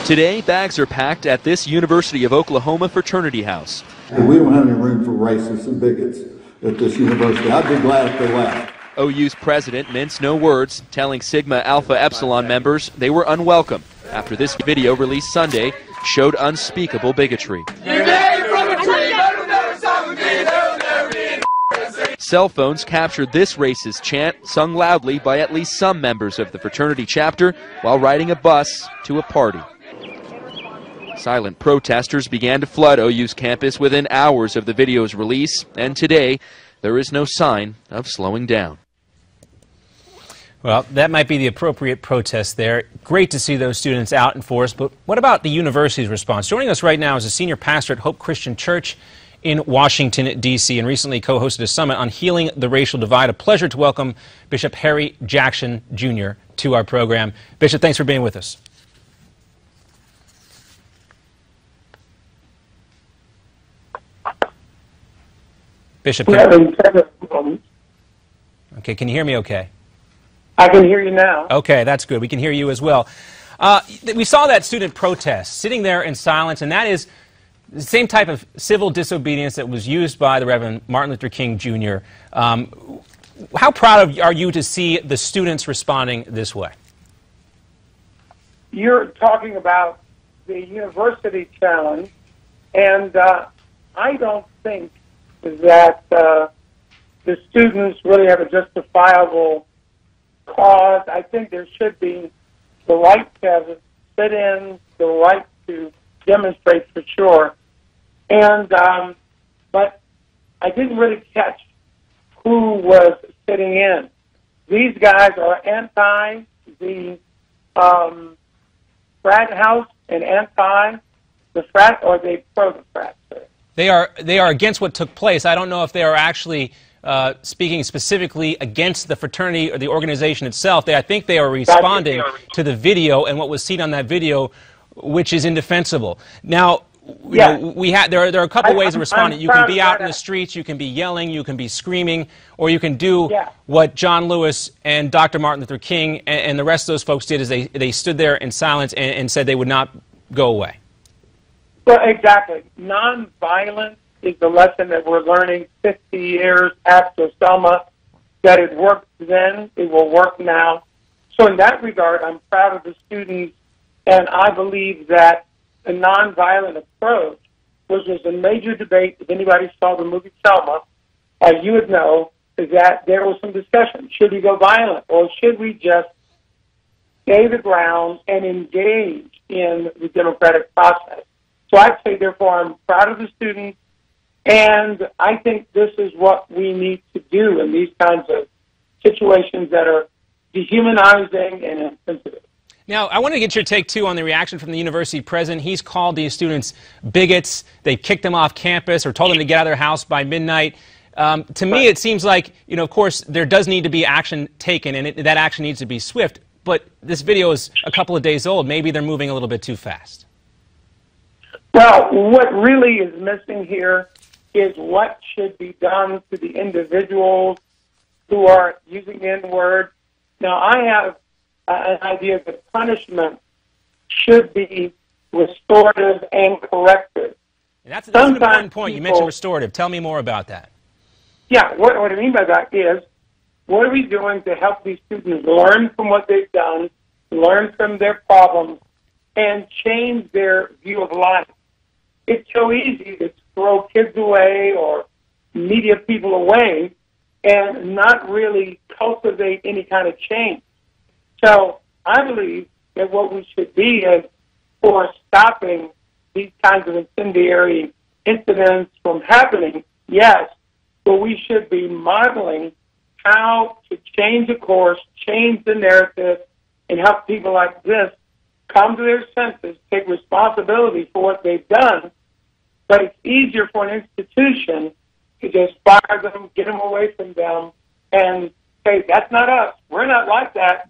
Today, bags are packed at this University of Oklahoma fraternity house. We don't have any room for racists and bigots at this university. I'd be glad if they left. OU's president minced no words, telling Sigma Alpha Epsilon members they were unwelcome after this video released Sunday showed unspeakable bigotry. Cell phones captured this racist chant, sung loudly by at least some members of the fraternity chapter while riding a bus to a party. Silent protesters began to flood OU's campus within hours of the video's release, and today there is no sign of slowing down. Well, that might be the appropriate protest there. Great to see those students out in force, but what about the university's response? Joining us right now is a senior pastor at Hope Christian Church in Washington, D.C., and recently co-hosted a summit on healing the racial divide. A pleasure to welcome Bishop Harry Jackson, Jr. to our program. Bishop, thanks for being with us. Bishop, okay, can you hear me okay? I can hear you now. Okay, that's good. We can hear you as well. We saw that student protest, sitting there in silence, and that is the same type of civil disobedience that was used by the Reverend Martin Luther King, Jr. How proud are you to see the students responding this way? You're talking about the university challenge, and I don't think that the students really have a justifiable cause. I think there should be the right to have a sit-in, the right to demonstrate for sure. And but I didn't really catch who was sitting in. These guys are anti the frat house and anti the frat, or they pro the frat? They are against what took place. I don't know if they are actually speaking specifically against the fraternity or the organization itself. I think they are responding to the video and what was seen on that video, which is indefensible. Now, yeah. There are a couple ways of responding. You can be out in the streets, you can be yelling, you can be screaming, or you can do what John Lewis and Dr. Martin Luther King and the rest of those folks did, is they stood there in silence and said they would not go away. Well, exactly. Nonviolence is the lesson that we're learning 50 years after Selma, that it worked then, it will work now. So in that regard, I'm proud of the students, and I believe that a nonviolent approach, which was a major debate, if anybody saw the movie Selma, you would know, is that there was some discussion. Should we go violent, or should we just stay the ground and engage in the democratic process? So I'd say, therefore, I'm proud of the students, and I think this is what we need to do in these kinds of situations that are dehumanizing and insensitive. Now, I want to get your take, too, on the reaction from the university president. He's called these students bigots. They kicked them off campus or told them to get out of their house by midnight. To me, it seems like, of course, there does need to be action taken, and that action needs to be swift. But this video is a couple of days old. Maybe they're moving a little bit too fast. Well, what really is missing here is what should be done to the individuals who are using the N-word. Now, I have an idea that punishment should be restorative and corrective. And that's an important point. You mentioned restorative. Tell me more about that. Yeah, what I mean by that is, what are we doing to help these students learn from what they've done, learn from their problems, and change their view of life? It's so easy to throw kids away or media people away and not really cultivate any kind of change. So I believe that what we should be is for stopping these kinds of incendiary incidents from happening, yes, but we should be modeling how to change the course, change the narrative, and help people like this come to their senses, take responsibility for what they've done. But it's easier for an institution to just fire them, get them away from them, and say, that's not us, we're not like that,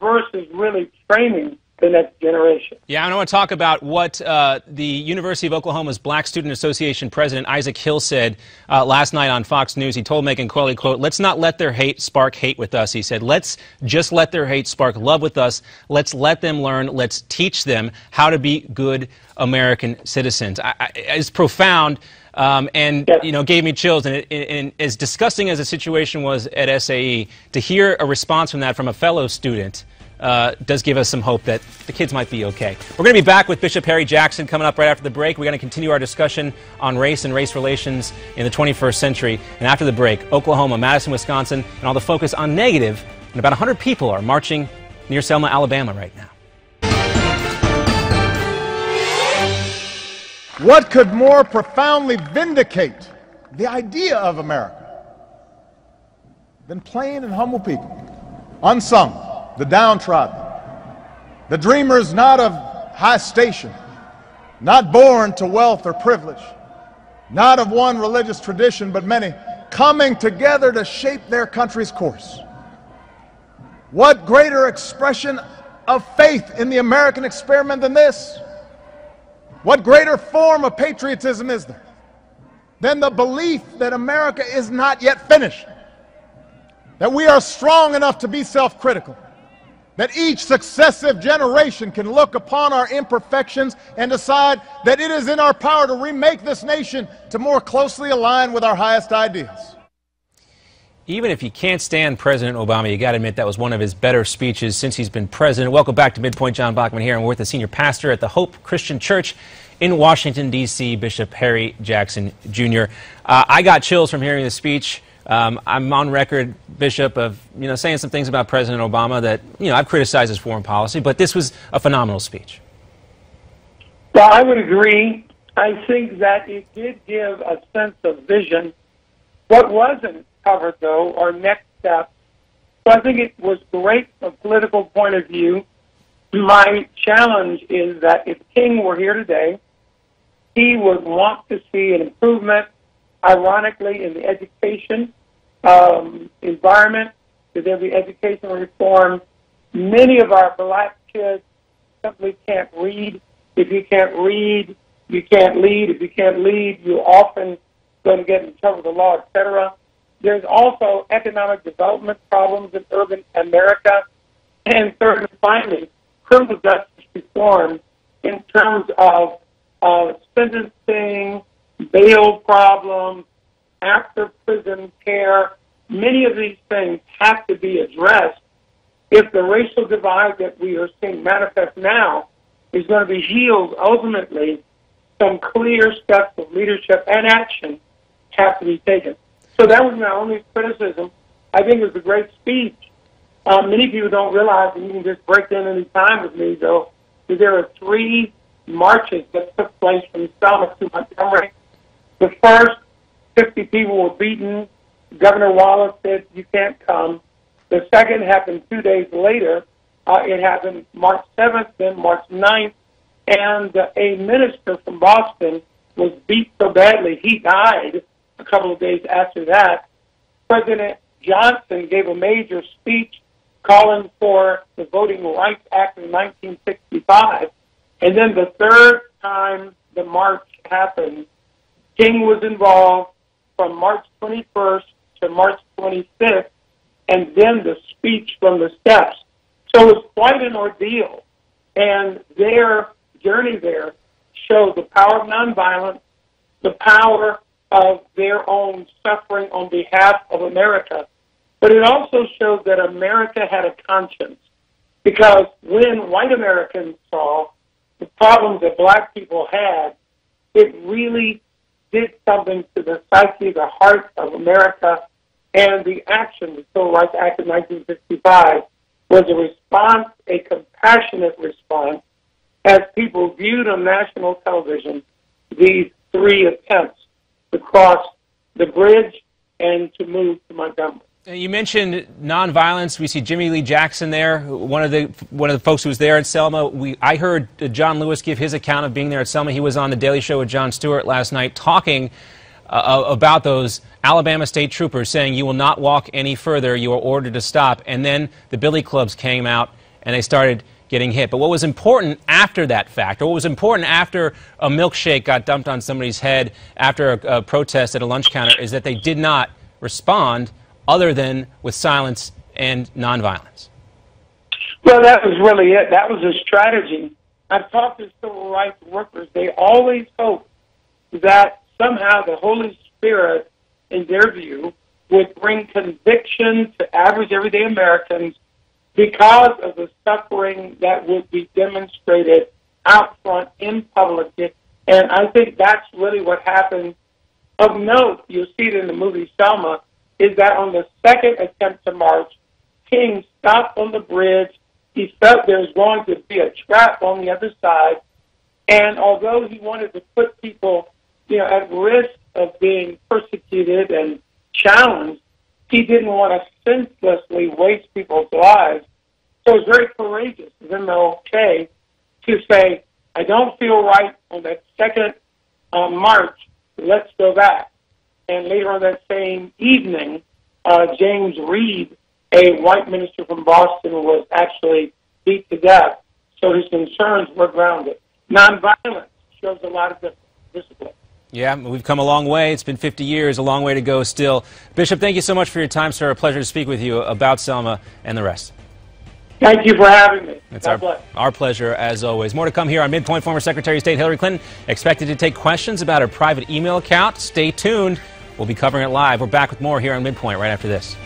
versus really training the next generation. Yeah, I want to talk about what the University of Oklahoma's Black Student Association president, Isaac Hill, said last night on Fox News. He told Megyn Qualley, quote, "Let's not let their hate spark hate with us." He said, "Let's just let their hate spark love with us. Let's let them learn. Let's teach them how to be good American citizens." It's profound. And, you know, gave me chills. And as disgusting as the situation was at SAE, to hear a response from that from a fellow student does give us some hope that the kids might be okay. We're going to be back with Bishop Harry Jackson coming up right after the break. We're going to continue our discussion on race and race relations in the 21st century. And after the break, Oklahoma, Madison, Wisconsin, and all the focus on negative. And about 100 people are marching near Selma, Alabama right now. What could more profoundly vindicate the idea of America than plain and humble people, unsung, the downtrodden, the dreamers not of high station, not born to wealth or privilege, not of one religious tradition, but many, coming together to shape their country's course? What greater expression of faith in the American experiment than this? What greater form of patriotism is there than the belief that America is not yet finished, that we are strong enough to be self-critical, that each successive generation can look upon our imperfections and decide that it is in our power to remake this nation to more closely align with our highest ideals? Even if you can't stand President Obama, you got to admit that was one of his better speeches since he's been president. Welcome back to MidPoint. John Bachman here, and we're with the senior pastor at the Hope Christian Church in Washington, D.C., Bishop Harry Jackson, Jr. I got chills from hearing the speech. I'm on record, Bishop, of saying some things about President Obama that I've criticized his foreign policy, but this was a phenomenal speech. Well, I would agree. I think that it did give a sense of vision. What wasn't covered, though, are next steps. So I think it was great from a political point of view. My challenge is that if King were here today, he would want to see an improvement, ironically, in the education environment. That there be educational reform. Many of our black kids simply can't read. If you can't read, you can't lead. If you can't lead, you're often going to get in trouble with the law, etc. There's also economic development problems in urban America. And third and finally, criminal justice reform in terms of sentencing, bail problems, after prison care. Many of these things have to be addressed if the racial divide that we are seeing manifest now is going to be healed. Ultimately, some clear steps of leadership and action have to be taken. So that was my only criticism. I think it was a great speech. Many people don't realize, and you can just break in any time with me, though, that there are 3 marches that took place from Selma to Montgomery. The first, 50 people were beaten. Governor Wallace said, "You can't come." The second happened 2 days later. It happened March 7th, then March 9th. And a minister from Boston was beat so badly he died a couple of days after that. President Johnson gave a major speech calling for the Voting Rights Act of 1965. And then the third time the march happened, King was involved from March 21st to March 25th, and then the speech from the steps. So it was quite an ordeal. And their journey there showed the power of nonviolence, the power of their own suffering on behalf of America. But it also showed that America had a conscience, because when white Americans saw the problems that black people had, it really did something to the psyche, the heart of America, and the action, the Civil Rights Act of 1965, was a response, a compassionate response, as people viewed on national television these 3 attempts to cross the bridge and to move to Montgomery. You mentioned nonviolence. We see Jimmy Lee Jackson there, one of the folks who was there at Selma. I heard John Lewis give his account of being there at Selma. He was on The Daily Show with Jon Stewart last night talking about those Alabama state troopers saying, "You will not walk any further. You are ordered to stop." And then the billy clubs came out and they started getting hit. But what was important after that fact, or what was important after a milkshake got dumped on somebody's head after a protest at a lunch counter, is that they did not respond other than with silence and nonviolence. Well, that was really it. That was a strategy. I've talked to civil rights workers. They always hope that somehow the Holy Spirit, in their view, would bring conviction to average everyday Americans because of the suffering that would be demonstrated out front in public. And I think that's really what happened. Of note, you'll see it in the movie Selma, is that on the second attempt to march, King stopped on the bridge. He felt there was going to be a trap on the other side. And although he wanted to put people, at risk of being persecuted and challenged, he didn't want to senselessly waste people's lives. So it was very courageous of MLK to say, I don't feel right on that second march, let's go back. And later on that same evening, James Reed, a white minister from Boston, was actually beat to death. So his concerns were grounded. Nonviolence shows a lot of discipline. Yeah, we've come a long way. It's been 50 years, a long way to go still. Bishop, thank you so much for your time, sir. A pleasure to speak with you about Selma and the rest. Thank you for having me. It's our pleasure, as always. More to come here on MidPoint. Former Secretary of State Hillary Clinton expected to take questions about her private email account. Stay tuned. We'll be covering it live. We're back with more here on MidPoint right after this.